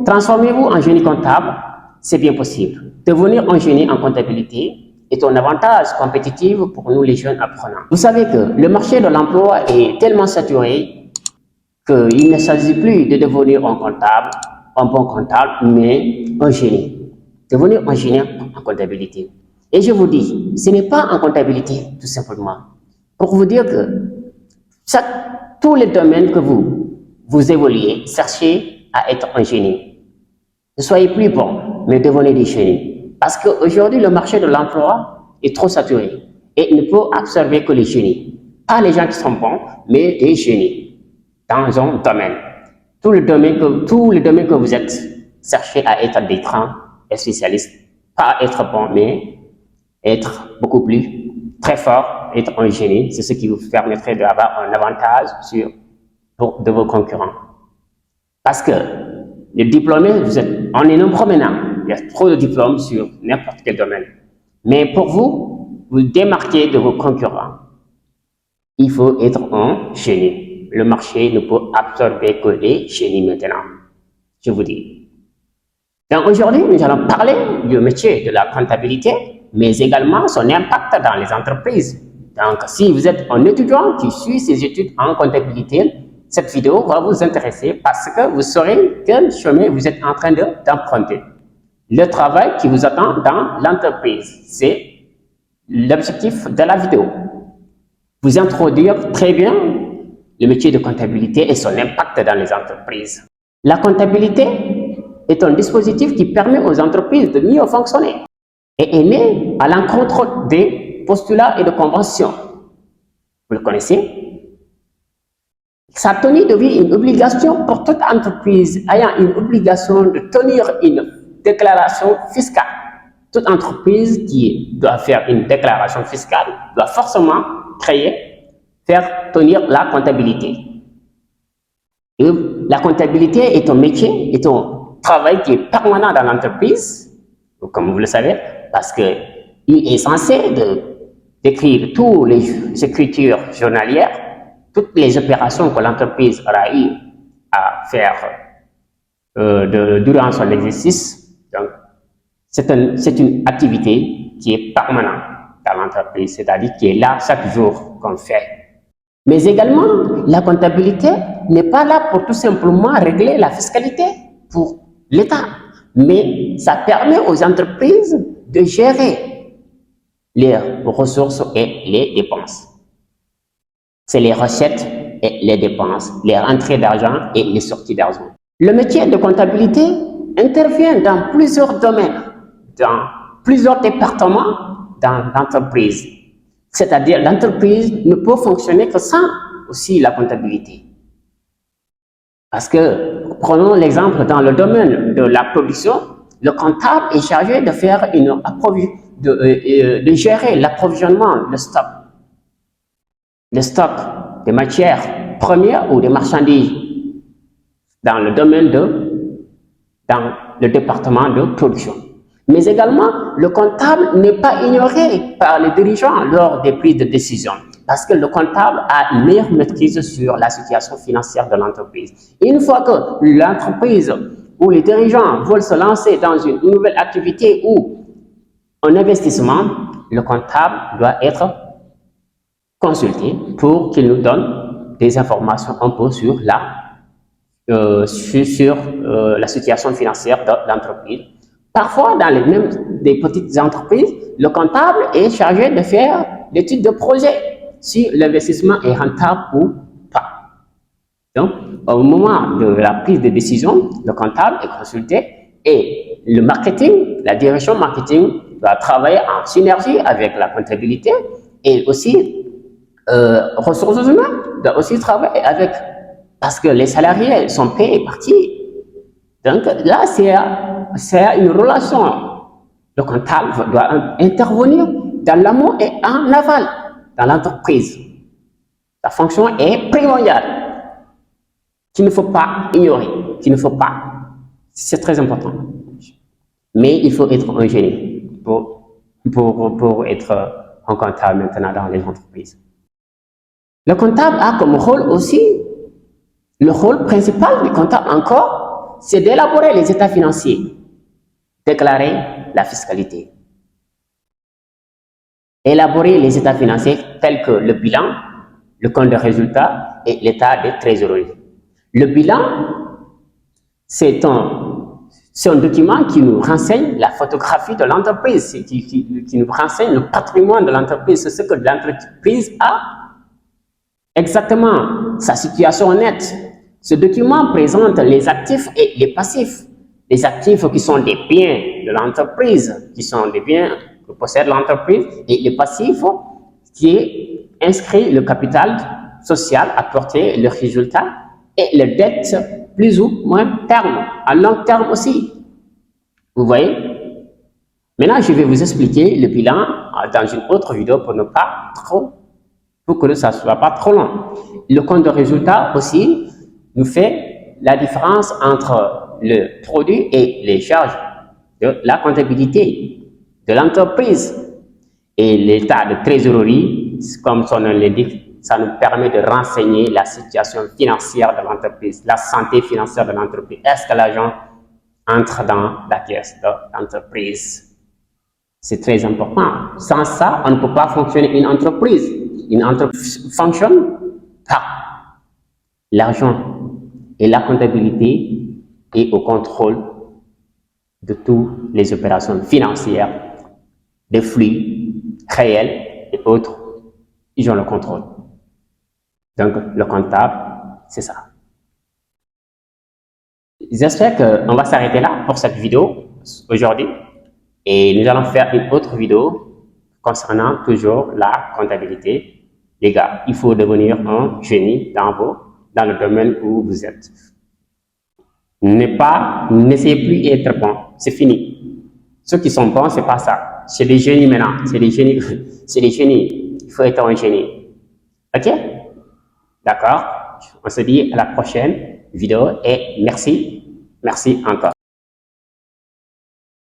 transformez-vous en génie comptable, c'est bien possible. Devenir un génie en comptabilité est un avantage compétitif pour nous les jeunes apprenants. Vous savez que le marché de l'emploi est tellement saturé qu'il ne s'agit plus de devenir un comptable, un bon comptable, mais un génie. Devenir un génie en comptabilité. Et je vous dis, ce n'est pas en comptabilité, tout simplement. Pour vous dire que tous les domaines que vous évoluez, cherchez à être un génie. Ne soyez plus bon, mais devenez des génies. Parce qu'aujourd'hui, le marché de l'emploi est trop saturé et il ne peut absorber que les génies. Pas les gens qui sont bons, mais des génies dans un domaine. Tous les domaines que vous êtes, cherchez à être des grands et spécialistes. Pas être bon, mais être beaucoup plus très fort, être un génie. C'est ce qui vous permettrait d'avoir un avantage de vos concurrents. Parce que les diplômés, on est nombreux maintenant. Il y a trop de diplômes sur n'importe quel domaine. Mais pour vous démarquer de vos concurrents, il faut être un génie. Le marché ne peut absorber que les génies maintenant. Je vous dis. Donc aujourd'hui, nous allons parler du métier de la comptabilité, mais également son impact dans les entreprises. Donc, si vous êtes un étudiant qui suit ses études en comptabilité, cette vidéo va vous intéresser parce que vous saurez quel chemin vous êtes en train d'emprunter. Le travail qui vous attend dans l'entreprise, c'est l'objectif de la vidéo. Vous introduire très bien le métier de comptabilité et son impact dans les entreprises. La comptabilité est un dispositif qui permet aux entreprises de mieux fonctionner et est né à l'encontre des postulats et de conventions. Vous le connaissez? Sa tenue devient une obligation pour toute entreprise ayant une obligation de tenir une déclaration fiscale. Toute entreprise qui doit faire une déclaration fiscale doit forcément faire tenir la comptabilité. Et la comptabilité est un métier, est un travail qui est permanent dans l'entreprise, comme vous le savez, parce qu'il est censé décrire toutes les écritures journalières, toutes les opérations que l'entreprise aura eu à faire durant son exercice. Donc, c'est une activité qui est permanente dans l'entreprise, c'est-à-dire qui est là chaque jour qu'on fait. Mais également, la comptabilité n'est pas là pour tout simplement régler la fiscalité pour l'État, mais ça permet aux entreprises de gérer les ressources et les dépenses. C'est les recettes et les dépenses, les rentrées d'argent et les sorties d'argent. Le métier de comptabilité intervient dans plusieurs domaines, dans plusieurs départements dans l'entreprise. C'est-à-dire l'entreprise ne peut fonctionner que sans aussi la comptabilité. Parce que, prenons l'exemple dans le domaine de la production, le comptable est chargé de faire de gérer l'approvisionnement, le stock des matières premières ou des marchandises dans le domaine dans le département de production. Mais également, le comptable n'est pas ignoré par les dirigeants lors des prises de décision, parce que le comptable a une meilleure maîtrise sur la situation financière de l'entreprise. Une fois que l'entreprise ou les dirigeants veulent se lancer dans une nouvelle activité ou un investissement, le comptable doit être consulté pour qu'il nous donne des informations un peu sur la situation financière de l'entreprise. Parfois, dans des petites entreprises, le comptable est chargé de faire l'étude de projet si l'investissement est rentable ou pas. Donc, au moment de la prise de décision, le comptable est consulté et le marketing, la direction marketing doit travailler en synergie avec la comptabilité et aussi ressources humaines doit aussi travailler avec, parce que les salariés sont payés partis. Donc là, c'est une relation. Le comptable doit intervenir dans l'amont et en aval dans l'entreprise. La fonction est primordiale, qu'il ne faut pas ignorer, qu'il ne faut pas. C'est très important. Mais il faut être un génie pour être un comptable maintenant dans les entreprises. Le comptable a comme rôle aussi, le rôle principal du comptable encore, c'est d'élaborer les états financiers, déclarer la fiscalité. Élaborer les états financiers tels que le bilan, le compte de résultat et l'état de trésorerie. Le bilan, c'est un document qui nous renseigne la photographie de l'entreprise, qui nous renseigne le patrimoine de l'entreprise, c'est ce que l'entreprise a exactement, sa situation nette. Ce document présente les actifs et les passifs. Les actifs qui sont des biens de l'entreprise, qui sont des biens que possède l'entreprise, et les passifs qui est inscrit le capital social apporté, le résultat, et les dettes plus ou moins terme, à long terme aussi. Vous voyez? Maintenant, je vais vous expliquer le bilan dans une autre vidéo pour que ça ne soit pas trop long. Le compte de résultat aussi nous fait la différence entre le produit et les charges de la comptabilité de l'entreprise. Et l'état de trésorerie, comme son nom l'indique, ça nous permet de renseigner la situation financière de l'entreprise, la santé financière de l'entreprise. Est-ce que l'argent entre dans la caisse de l'entreprise? C'est très important. Sans ça, on ne peut pas fonctionner une entreprise. Une entreprise fonctionne par l'argent et la comptabilité et au contrôle de toutes les opérations financières, des flux réels et autres. Ils ont le contrôle. Donc, le comptable, c'est ça. J'espère qu'on va s'arrêter là pour cette vidéo aujourd'hui. Et nous allons faire une autre vidéo concernant toujours la comptabilité. Les gars, il faut devenir un génie dans le domaine où vous êtes. N'essayez plus d'être bon, c'est fini. Ceux qui sont bons, c'est pas ça. C'est des génies maintenant, c'est des génies. Il faut être un génie. Ok? D'accord? On se dit à la prochaine vidéo et merci encore.